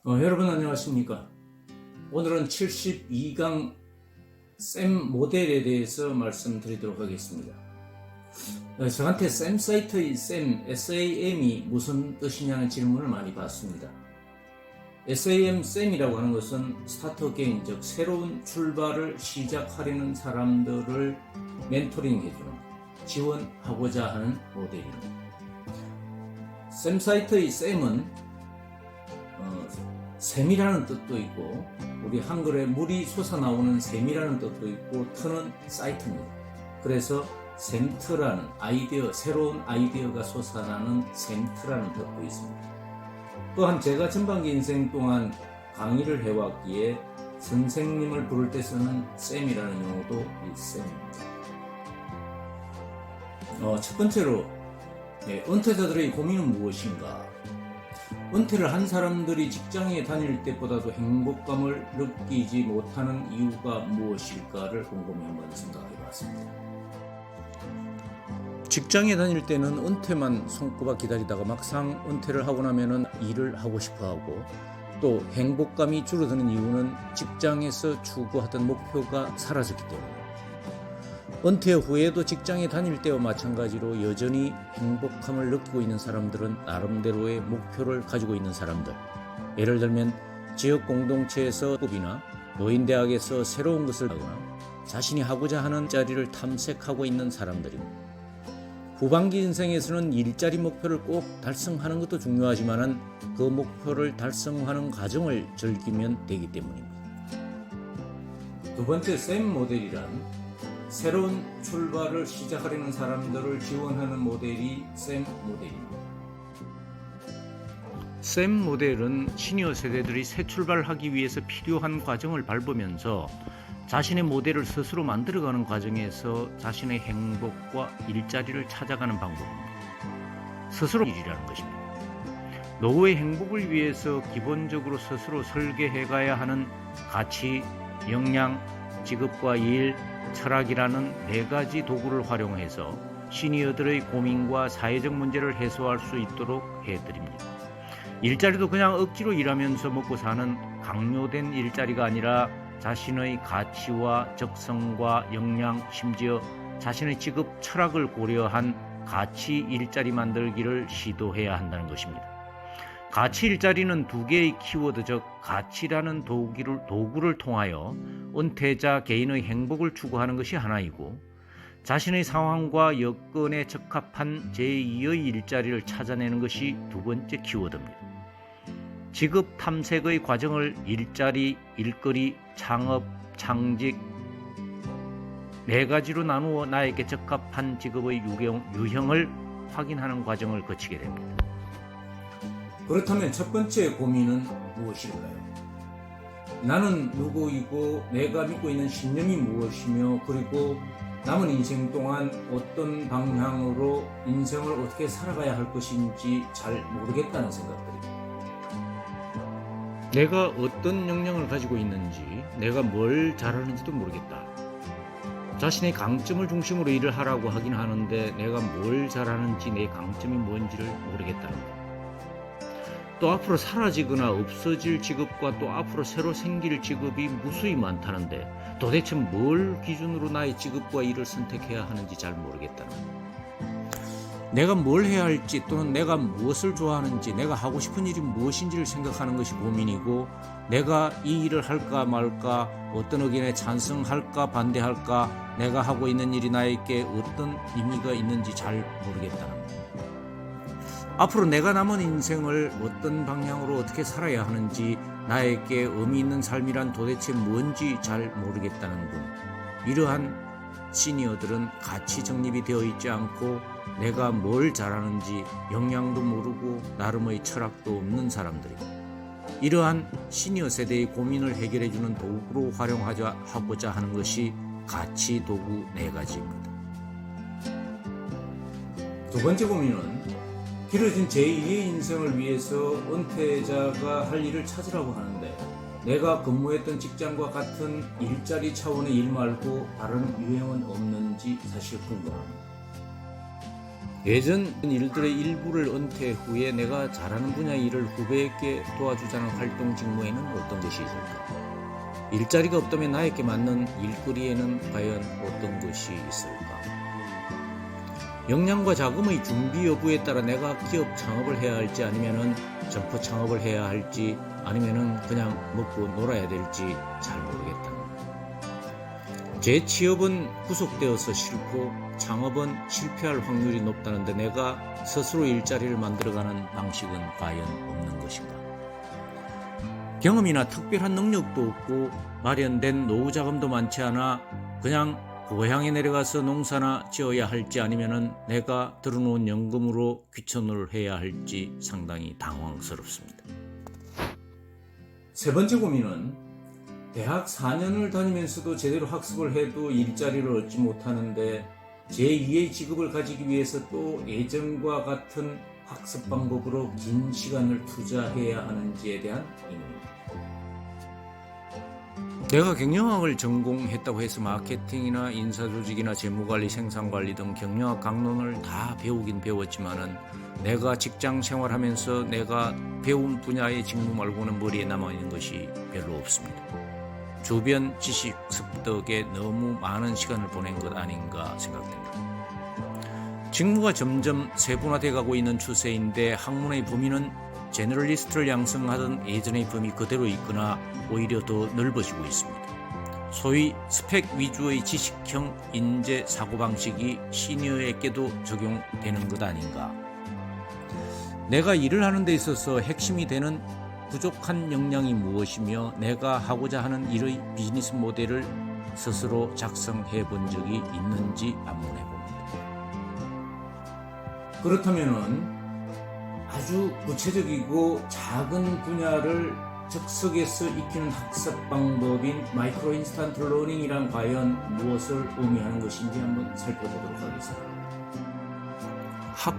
여러분 안녕하십니까? 오늘은 72강 샘 모델에 대해서 말씀드리도록 하겠습니다. 저한테 샘 사이트의 샘, SAM이 무슨 뜻이냐는 질문을 많이 받습니다. SAM, 샘이라고 하는 것은 스타트 어게인, 즉 새로운 출발을 시작하려는 사람들을 멘토링 해주는, 지원하고자 하는 모델입니다. 샘 사이트의 샘은 샘이라는 뜻도 있고, 우리 한글에 물이 솟아나오는 샘이라는 뜻도 있고, 트는 사이트입니다. 그래서 샘트라는 아이디어, 새로운 아이디어가 솟아나는 샘트라는 뜻도 있습니다. 또한 제가 전반기 인생 동안 강의를 해왔기에 선생님을 부를 때 쓰는 쌤이라는 용어도 이 쌤입니다. 첫 번째로 은퇴자들의 고민은 무엇인가? 은퇴를 한 사람들이 직장에 다닐 때보다도 행복감을 느끼지 못하는 이유가 무엇일까를 곰곰이 한번 생각해 봤습니다. 직장에 다닐 때는 은퇴만 손꼽아 기다리다가 막상 은퇴를 하고 나면은 일을 하고 싶어 하고, 또 행복감이 줄어드는 이유는 직장에서 추구하던 목표가 사라졌기 때문입니다. 은퇴 후에도 직장에 다닐 때와 마찬가지로 여전히 행복함을 느끼고 있는 사람들은 나름대로의 목표를 가지고 있는 사람들, 예를 들면 지역 공동체에서 급이나 노인대학에서 새로운 것을 하거나 자신이 하고자 하는 자리를 탐색하고 있는 사람들입니다. 후반기 인생에서는 일자리 목표를 꼭 달성하는 것도 중요하지만 그 목표를 달성하는 과정을 즐기면 되기 때문입니다. 두 번째 샘 모델이란 새로운 출발을 시작하려는 사람들을 지원하는 모델이 샘 모델입니다. 샘 모델은 시니어 세대들이 새 출발을 하기 위해서 필요한 과정을 밟으면서 자신의 모델을 스스로 만들어가는 과정에서 자신의 행복과 일자리를 찾아가는 방법입니다. 스스로 일이라는 것입니다. 노후의 행복을 위해서 기본적으로 스스로 설계해가야 하는 가치, 역량, 직업과 일, 철학이라는 네 가지 도구를 활용해서 시니어들의 고민과 사회적 문제를 해소할 수 있도록 해드립니다. 일자리도 그냥 억지로 일하면서 먹고 사는 강요된 일자리가 아니라 자신의 가치와 적성과 역량, 심지어 자신의 직업 철학을 고려한 가치 일자리 만들기를 시도해야 한다는 것입니다. 가치 일자리는 두 개의 키워드, 즉 가치라는 도구를 통하여 은퇴자 개인의 행복을 추구하는 것이 하나이고, 자신의 상황과 여건에 적합한 제2의 일자리를 찾아내는 것이 두 번째 키워드입니다. 직업 탐색의 과정을 일자리, 일거리, 창업, 창직 네 가지로 나누어 나에게 적합한 직업의 유형을 확인하는 과정을 거치게 됩니다. 그렇다면 첫 번째 고민은 무엇일까요? 나는 누구이고 내가 믿고 있는 신념이 무엇이며, 그리고 남은 인생 동안 어떤 방향으로 인생을 어떻게 살아가야 할 것인지 잘 모르겠다는 생각들입니다. 내가 어떤 역량을 가지고 있는지, 내가 뭘 잘하는지도 모르겠다. 자신의 강점을 중심으로 일을 하라고 하긴 하는데 내가 뭘 잘하는지, 내 강점이 뭔지를 모르겠다는 것. 또 앞으로 사라지거나 없어질 직업과 또 앞으로 새로 생길 직업이 무수히 많다는데 도대체 뭘 기준으로 나의 직업과 일을 선택해야 하는지 잘 모르겠다는 것. 내가 뭘 해야 할지, 또는 내가 무엇을 좋아하는지, 내가 하고 싶은 일이 무엇인지를 생각하는 것이 고민이고, 내가 이 일을 할까 말까, 어떤 의견에 찬성할까 반대할까, 내가 하고 있는 일이 나에게 어떤 의미가 있는지 잘 모르겠다는 것. 앞으로 내가 남은 인생을 어떤 방향으로 어떻게 살아야 하는지, 나에게 의미 있는 삶이란 도대체 뭔지 잘 모르겠다는 분. 이러한 시니어들은 가치 정립이 되어 있지 않고 내가 뭘 잘하는지 역량도 모르고 나름의 철학도 없는 사람들이고, 이러한 시니어 세대의 고민을 해결해주는 도구로 활용하고자 하는 것이 가치 도구 네 가지입니다. 두 번째 고민은 길어진 제2의 인생을 위해서 은퇴자가 할 일을 찾으라고 하는데, 내가 근무했던 직장과 같은 일자리 차원의 일 말고 다른 유형은 없는지 사실 궁금합니다. 예전 일들의 일부를 은퇴 후에 내가 잘하는 분야의 일을 후배에게 도와주자는 활동 직무에는 어떤 것이 있을까? 일자리가 없다면 나에게 맞는 일거리에는 과연 어떤 것이 있을까? 역량과 자금의 준비 여부에 따라 내가 기업 창업을 해야 할지 아니면은 점포 창업을 해야 할지 아니면은 그냥 먹고 놀아야 될지 잘 모르겠다. 제 취업은 구속되어서 싫고 창업은 실패할 확률이 높다는데 내가 스스로 일자리를 만들어가는 방식은 과연 없는 것인가? 경험이나 특별한 능력도 없고 마련된 노후 자금도 많지 않아 그냥 고향에 내려가서 농사나 지어야 할지 아니면은 내가 들어놓은 연금으로 귀촌을 해야 할지 상당히 당황스럽습니다. 세 번째 고민은 대학 4년을 다니면서도 제대로 학습을 해도 일자리를 얻지 못하는데 제2의 직업을 가지기 위해서 또 예전과 같은 학습 방법으로 긴 시간을 투자해야 하는지에 대한 의문입니다. 내가 경영학을 전공했다고 해서 마케팅이나 인사조직이나 재무관리, 생산관리 등 경영학 강론을 다 배우긴 배웠지만은 내가 직장 생활하면서 내가 배운 분야의 직무 말고는 머리에 남아있는 것이 별로 없습니다. 주변 지식 습득에 너무 많은 시간을 보낸 것 아닌가 생각됩니다. 직무가 점점 세분화되어 가고 있는 추세인데 학문의 범위는 제너럴리스트를 양성하던 예전의 범위 그대로 있거나 오히려 더 넓어지고 있습니다. 소위 스펙 위주의 지식형 인재 사고방식이 시니어에게도 적용되는 것 아닌가. 내가 일을 하는 데 있어서 핵심이 되는 부족한 역량이 무엇이며 내가 하고자 하는 일의 비즈니스 모델을 스스로 작성해 본 적이 있는지 반문해 봅니다. 그렇다면은 아주 구체적이고 작은 분야를 즉석에서 익히는 학습 방법인 마이크로 인스턴트 러닝이란 과연 무엇을 의미하는 것인지 한번 살펴보도록 하겠습니다.